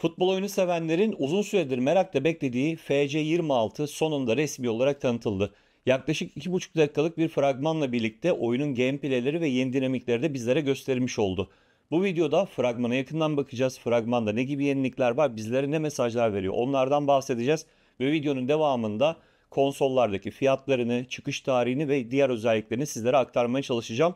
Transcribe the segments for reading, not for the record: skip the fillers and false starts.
Futbol oyunu sevenlerin uzun süredir merakla beklediği FC26 sonunda resmi olarak tanıtıldı. Yaklaşık 2,5 dakikalık bir fragmanla birlikte oyunun gameplayleri ve yeni dinamikleri de bizlere gösterilmiş oldu. Bu videoda fragmana yakından bakacağız. Fragmanda ne gibi yenilikler var, bizlere ne mesajlar veriyor, onlardan bahsedeceğiz. Ve videonun devamında konsollardaki fiyatlarını, çıkış tarihini ve diğer özelliklerini sizlere aktarmaya çalışacağım.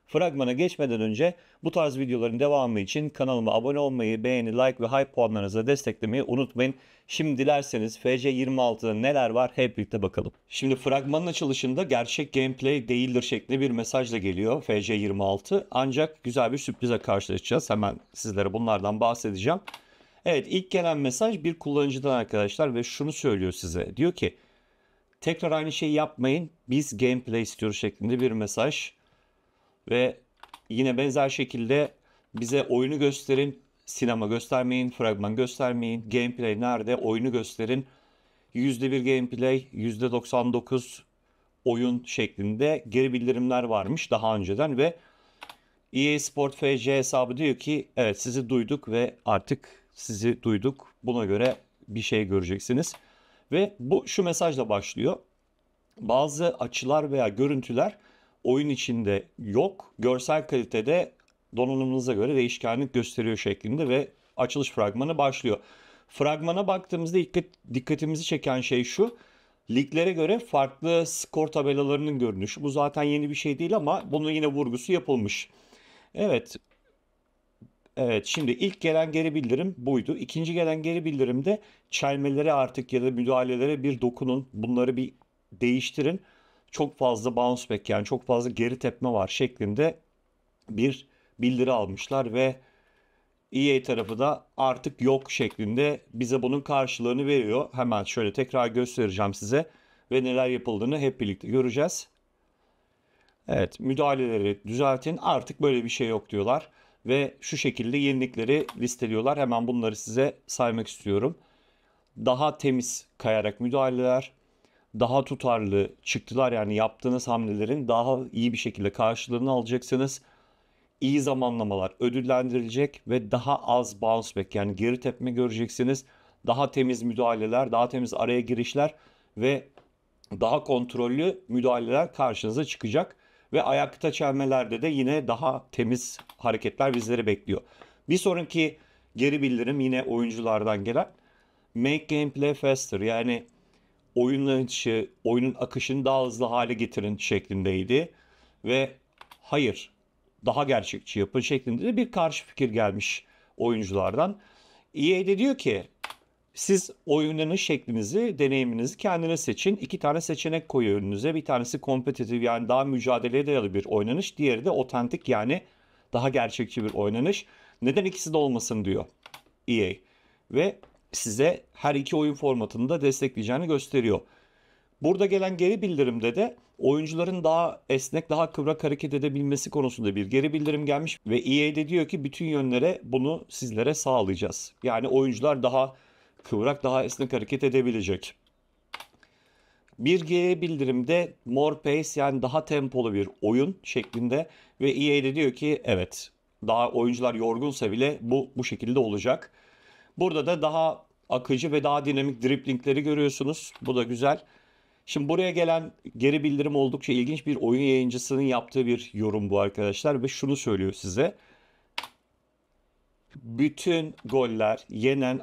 Fragmana geçmeden önce bu tarz videoların devamı için kanalıma abone olmayı, beğeni, like ve hype puanlarınızla desteklemeyi unutmayın. Şimdi dilerseniz FC26'da neler var hep birlikte bakalım. Şimdi fragmanın açılışında gerçek gameplay değildir şeklinde bir mesajla geliyor FC26. Ancak güzel bir sürprize karşılaşacağız. Hemen sizlere bunlardan bahsedeceğim. Evet, ilk gelen mesaj bir kullanıcıdan arkadaşlar ve şunu söylüyor size. Diyor ki tekrar aynı şeyi yapmayın, biz gameplay istiyoruz şeklinde bir mesaj. Ve yine benzer şekilde bize oyunu gösterin, sinema göstermeyin, fragman göstermeyin, gameplay nerede, oyunu gösterin. %1 gameplay, %99 oyun şeklinde geri bildirimler varmış daha önceden ve EA Sport FC hesabı diyor ki evet sizi duyduk ve artık sizi duyduk. Buna göre bir şey göreceksiniz. Ve bu şu mesajla başlıyor. Bazı açılar veya görüntüler oyun içinde yok. Görsel kalitede donanımınıza göre değişkenlik gösteriyor şeklinde ve açılış fragmanı başlıyor. Fragmana baktığımızda dikkatimizi çeken şey şu. Liglere göre farklı skor tabelalarının görünüşü. Bu zaten yeni bir şey değil ama bunun yine vurgusu yapılmış. Evet, evet, şimdi ilk gelen geri bildirim buydu. İkinci gelen geri bildirimde çelmelere artık ya da müdahalelere bir dokunun. Bunları bir değiştirin. Çok fazla bounce back yani çok fazla geri tepme var şeklinde bir bildiri almışlar ve EA tarafı da artık yok şeklinde bize bunun karşılığını veriyor. Hemen şöyle tekrar göstereceğim size ve neler yapıldığını hep birlikte göreceğiz. Evet, müdahaleleri düzeltin, artık böyle bir şey yok diyorlar ve şu şekilde yenilikleri listeliyorlar. Hemen bunları size saymak istiyorum. Daha temiz kayarak müdahaleler, daha tutarlı çıktılar, yani yaptığınız hamlelerin daha iyi bir şekilde karşılığını alacaksınız. İyi zamanlamalar ödüllendirilecek ve daha az bounce back yani geri tepme göreceksiniz. Daha temiz müdahaleler, daha temiz araya girişler ve daha kontrollü müdahaleler karşınıza çıkacak. Ve ayakta çelmelerde de yine daha temiz hareketler bizleri bekliyor. Bir sonraki geri bildirim yine oyunculardan gelen Make Gameplay Faster, yani oyunun akışını daha hızlı hale getirin şeklindeydi. Ve hayır, daha gerçekçi yapın şeklinde de bir karşı fikir gelmiş oyunculardan. EA de diyor ki siz oynanış şeklinizi, deneyiminizi kendine seçin. İki tane seçenek koyuyor önünüze. Bir tanesi kompetitif yani daha mücadeleye dayalı bir oynanış. Diğeri de otentik yani daha gerçekçi bir oynanış. Neden ikisi de olmasın diyor EA. Ve size her iki oyun formatını da destekleyeceğini gösteriyor. Burada gelen geri bildirimde de oyuncuların daha esnek, daha kıvrak hareket edebilmesi konusunda bir geri bildirim gelmiş ve EA de diyor ki bütün yönlere bunu sizlere sağlayacağız. Yani oyuncular daha kıvrak, daha esnek hareket edebilecek. Bir geri bildirimde more pace yani daha tempolu bir oyun şeklinde ve EA de diyor ki evet daha oyuncular yorgunsa bile bu şekilde olacak. Burada da daha akıcı ve daha dinamik driplingleri görüyorsunuz. Bu da güzel. Şimdi buraya gelen geri bildirim oldukça ilginç, bir oyun yayıncısının yaptığı bir yorum bu arkadaşlar ve şunu söylüyor size. Bütün goller,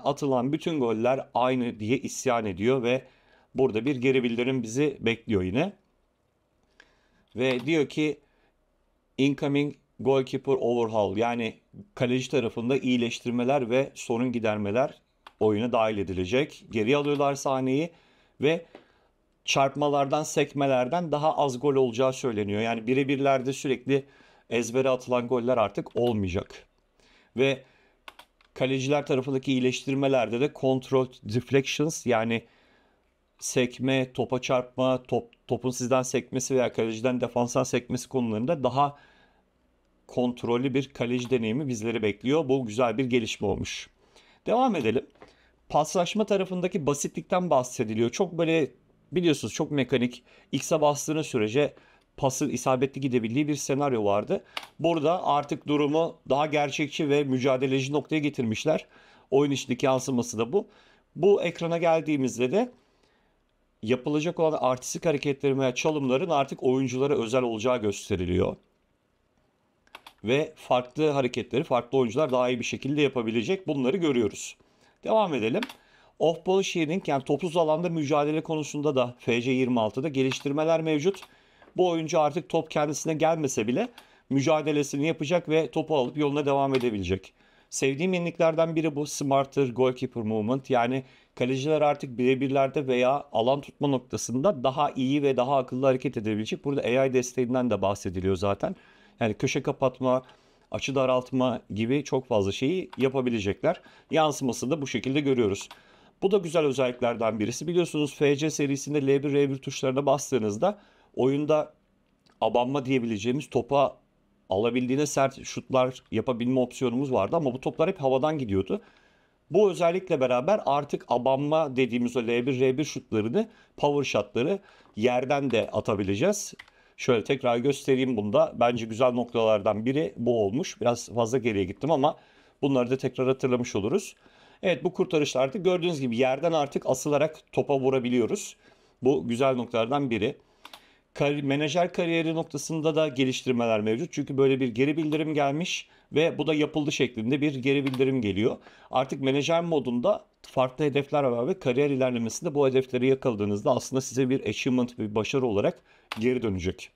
atılan bütün goller aynı diye isyan ediyor ve burada bir geri bildirim bizi bekliyor yine. Ve diyor ki incoming goalkeeper overhaul, yani kaleci tarafında iyileştirmeler ve sorun gidermeler oyuna dahil edilecek. Geri alıyorlar sahneyi ve çarpmalardan, sekmelerden daha az gol olacağı söyleniyor. Yani birebirlerde sürekli ezbere atılan goller artık olmayacak. Ve kaleciler tarafındaki iyileştirmelerde de control deflections yani sekme, topa çarpma, topun sizden sekmesi veya kaleciden defanstan sekmesi konularında daha kontrollü bir kaleci deneyimi bizleri bekliyor. Bu güzel bir gelişme olmuş. Devam edelim. Paslaşma tarafındaki basitlikten bahsediliyor. Çok böyle biliyorsunuz çok mekanik. X'e bastığınız sürece pasın isabetli gidebildiği bir senaryo vardı. Burada artık durumu daha gerçekçi ve mücadeleci noktaya getirmişler. Oyun içindeki yansıması da bu. Bu ekrana geldiğimizde de yapılacak olan artistik hareketlerin veya çalımların artık oyunculara özel olacağı gösteriliyor. Ve farklı hareketleri farklı oyuncular daha iyi bir şekilde yapabilecek. Bunları görüyoruz. Devam edelim. Off-ball shielding, yani topsuz alanda mücadele konusunda da FC26'da geliştirmeler mevcut. Bu oyuncu artık top kendisine gelmese bile mücadelesini yapacak ve topu alıp yoluna devam edebilecek. Sevdiğim yeniliklerden biri bu Smarter Goalkeeper Movement, yani kaleciler artık birebirlerde veya alan tutma noktasında daha iyi ve daha akıllı hareket edebilecek. Burada AI desteğinden de bahsediliyor zaten. Yani köşe kapatma, açı daraltma gibi çok fazla şeyi yapabilecekler. Yansımasını da bu şekilde görüyoruz. Bu da güzel özelliklerden birisi. Biliyorsunuz FC serisinde L1, R1 tuşlarına bastığınızda oyunda abanma diyebileceğimiz topa alabildiğine sert şutlar yapabilme opsiyonumuz vardı ama bu toplar hep havadan gidiyordu. Bu özellikle beraber artık abanma dediğimiz o L1, R1 şutlarını, power shotları yerden de atabileceğiz. Şöyle tekrar göstereyim bunda. Bence güzel noktalardan biri bu olmuş. Biraz fazla geriye gittim ama bunları da tekrar hatırlamış oluruz. Evet, bu kurtarışlarda gördüğünüz gibi yerden artık asılarak topa vurabiliyoruz. Bu güzel noktalardan biri. Menajer kariyeri noktasında da geliştirmeler mevcut. Çünkü böyle bir geri bildirim gelmiş ve bu da yapıldı şeklinde bir geri bildirim geliyor. Artık menajer modunda farklı hedefler var ve kariyer ilerlemesinde bu hedefleri yakaladığınızda aslında size bir achievement, bir başarı olarak geri dönecek.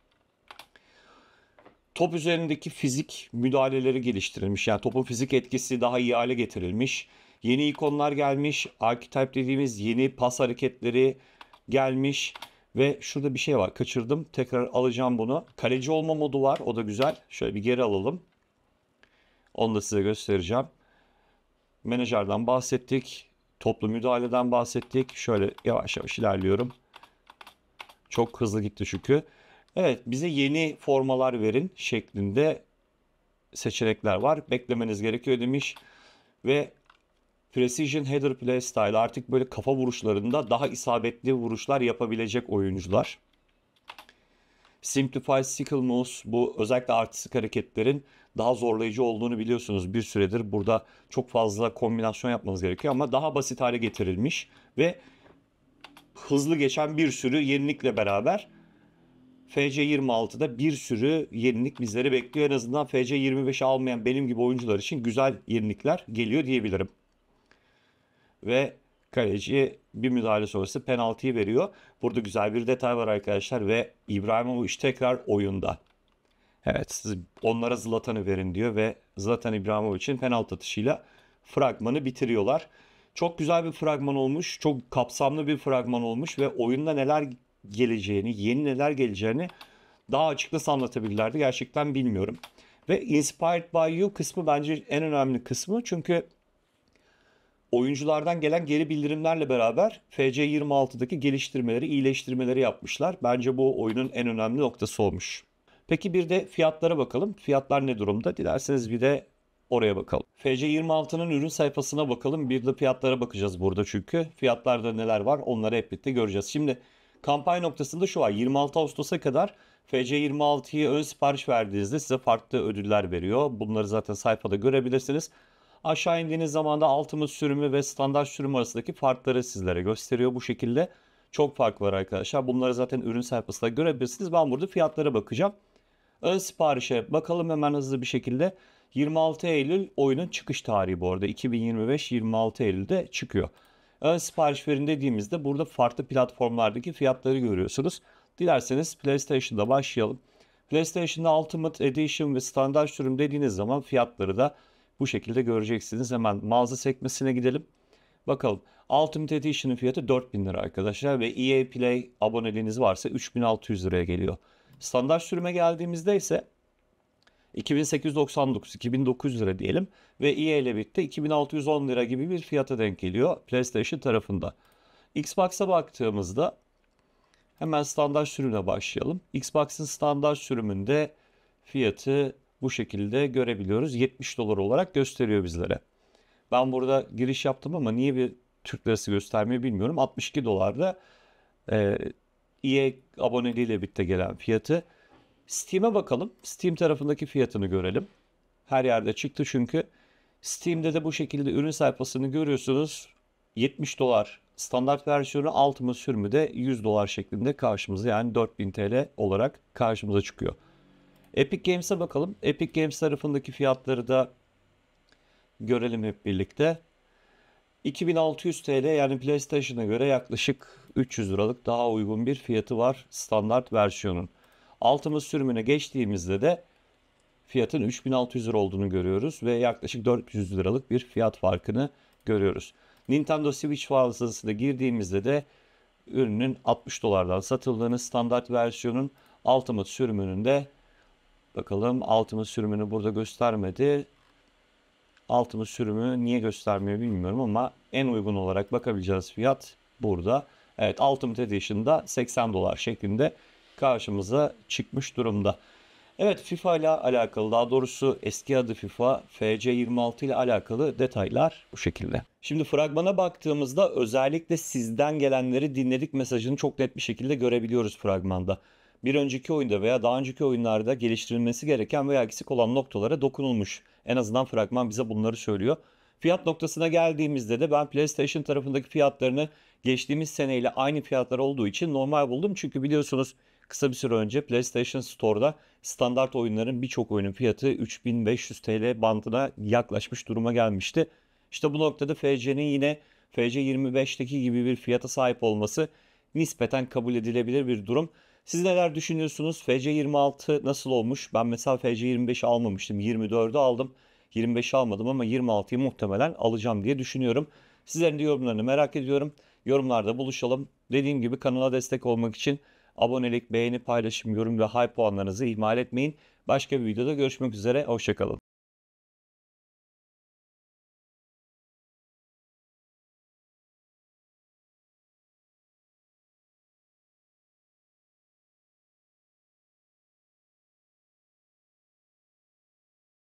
Top üzerindeki fizik müdahaleleri geliştirilmiş. Yani topun fizik etkisi daha iyi hale getirilmiş. Yeni ikonlar gelmiş. Archetype dediğimiz yeni pas hareketleri gelmiş. Ve şurada bir şey var. Kaçırdım. Tekrar alacağım bunu. Kaleci olma modu var. O da güzel. Şöyle bir geri alalım. Onu da size göstereceğim. Menajerden bahsettik. Toplu müdahaleden bahsettik. Şöyle yavaş yavaş ilerliyorum. Çok hızlı gitti çünkü. Evet, bize yeni formalar verin şeklinde seçenekler var. Beklemeniz gerekiyor demiş. Ve Precision Header Play Style, artık böyle kafa vuruşlarında daha isabetli vuruşlar yapabilecek oyuncular. Simplify Sickle Moves, bu özellikle artistik hareketlerin daha zorlayıcı olduğunu biliyorsunuz. Bir süredir burada çok fazla kombinasyon yapmanız gerekiyor ama daha basit hale getirilmiş ve hızlı geçen bir sürü yenilikle beraber FC26'da bir sürü yenilik bizleri bekliyor. En azından FC25'i almayan benim gibi oyuncular için güzel yenilikler geliyor diyebilirim. Ve kaleci bir müdahale sonrası penaltıyı veriyor. Burada güzel bir detay var arkadaşlar ve İbrahimovic tekrar oyunda. Evet, siz onlara Zlatan'ı verin diyor ve Zlatan İbrahimovic'in penaltı atışıyla fragmanı bitiriyorlar. Çok güzel bir fragman olmuş. Çok kapsamlı bir fragman olmuş ve oyunda neler geleceğini, yeni neler geleceğini daha açık nasıl anlatabilirlerdi gerçekten bilmiyorum. Ve Inspired by You kısmı bence en önemli kısmı. Çünkü oyunculardan gelen geri bildirimlerle beraber FC26'daki geliştirmeleri, iyileştirmeleri yapmışlar. Bence bu oyunun en önemli noktası olmuş. Peki bir de fiyatlara bakalım. Fiyatlar ne durumda? Dilerseniz bir de oraya bakalım. FC26'nın ürün sayfasına bakalım. Bir de fiyatlara bakacağız burada çünkü. Fiyatlarda neler var onları hep birlikte göreceğiz. Şimdi kampanya noktasında şu var. 26 Ağustos'a kadar FC26'yı ön sipariş verdiğinizde size farklı ödüller veriyor. Bunları zaten sayfada görebilirsiniz. Aşağı indiğiniz zaman da Ultimate sürümü ve standart sürüm arasındaki farkları sizlere gösteriyor bu şekilde. Çok fark var arkadaşlar. Bunları zaten ürün sayfasında görebilirsiniz. Ben burada fiyatlara bakacağım. Ön siparişe bakalım hemen hızlı bir şekilde. 26 Eylül oyunun çıkış tarihi bu arada. 2025 26 Eylül'de çıkıyor. Ön sipariş verin dediğimizde burada farklı platformlardaki fiyatları görüyorsunuz. Dilerseniz PlayStation'da başlayalım. PlayStation'da Ultimate Edition ve standart sürüm dediğiniz zaman fiyatları da bu şekilde göreceksiniz. Hemen mağaza sekmesine gidelim. Bakalım. Ultimate Edition'ın fiyatı 4.000 lira arkadaşlar ve EA Play aboneliğiniz varsa 3.600 liraya geliyor. Standart sürüme geldiğimizde ise 2899, 2900 lira diyelim ve EA ile birlikte 2610 lira gibi bir fiyata denk geliyor PlayStation tarafında. Xbox'a baktığımızda hemen standart sürümle başlayalım. Xbox'ın standart sürümünde fiyatı bu şekilde görebiliyoruz. 70 dolar olarak gösteriyor bizlere. Ben burada giriş yaptım ama niye bir Türk lirası göstermeyi bilmiyorum. 62 dolarda EA aboneliğiyle birlikte gelen fiyatı. Steam'e bakalım. Steam tarafındaki fiyatını görelim. Her yerde çıktı çünkü. Steam'de de bu şekilde ürün sayfasını görüyorsunuz. 70 dolar standart versiyonu, Ultimate sürümü de 100 dolar şeklinde karşımıza, yani 4000 TL olarak karşımıza çıkıyor. Epic Games'e bakalım. Epic Games tarafındaki fiyatları da görelim hep birlikte. 2600 TL, yani PlayStation'a göre yaklaşık 300 liralık daha uygun bir fiyatı var standart versiyonun. Ultimate sürümüne geçtiğimizde de fiyatın 3600 lira olduğunu görüyoruz ve yaklaşık 400 liralık bir fiyat farkını görüyoruz. Nintendo Switch mağazasına girdiğimizde de ürünün 60 dolardan satıldığını, standart versiyonun, Ultimate sürümünün de bakalım, Ultimate sürümünü burada göstermedi. Ultimate sürümü niye göstermiyor bilmiyorum ama en uygun olarak bakabileceğiniz fiyat burada. Evet, Ultimate Edition'da 80 dolar şeklinde karşımıza çıkmış durumda. Evet, FIFA ile alakalı, daha doğrusu eski adı FIFA, FC26 ile alakalı detaylar bu şekilde. Şimdi fragmana baktığımızda özellikle sizden gelenleri dinledik mesajını çok net bir şekilde görebiliyoruz fragmanda. Bir önceki oyunda veya daha önceki oyunlarda geliştirilmesi gereken veya eksik olan noktalara dokunulmuş. En azından fragman bize bunları söylüyor. Fiyat noktasına geldiğimizde de ben PlayStation tarafındaki fiyatlarını geçtiğimiz seneyle aynı fiyatlar olduğu için normal buldum. Çünkü biliyorsunuz kısa bir süre önce PlayStation Store'da standart oyunların birçok oyunun fiyatı 3500 TL bandına yaklaşmış duruma gelmişti. İşte bu noktada FC'nin yine FC25'teki gibi bir fiyata sahip olması nispeten kabul edilebilir bir durum. Siz neler düşünüyorsunuz? FC26 nasıl olmuş? Ben mesela FC25'i almamıştım. 24'ü aldım. 25'i almadım ama 26'yı muhtemelen alacağım diye düşünüyorum. Sizlerin de yorumlarını merak ediyorum. Yorumlarda buluşalım. Dediğim gibi kanala destek olmak için abonelik, beğeni, paylaşım, yorum ve hype puanlarınızı ihmal etmeyin. Başka bir videoda görüşmek üzere. Hoşçakalın.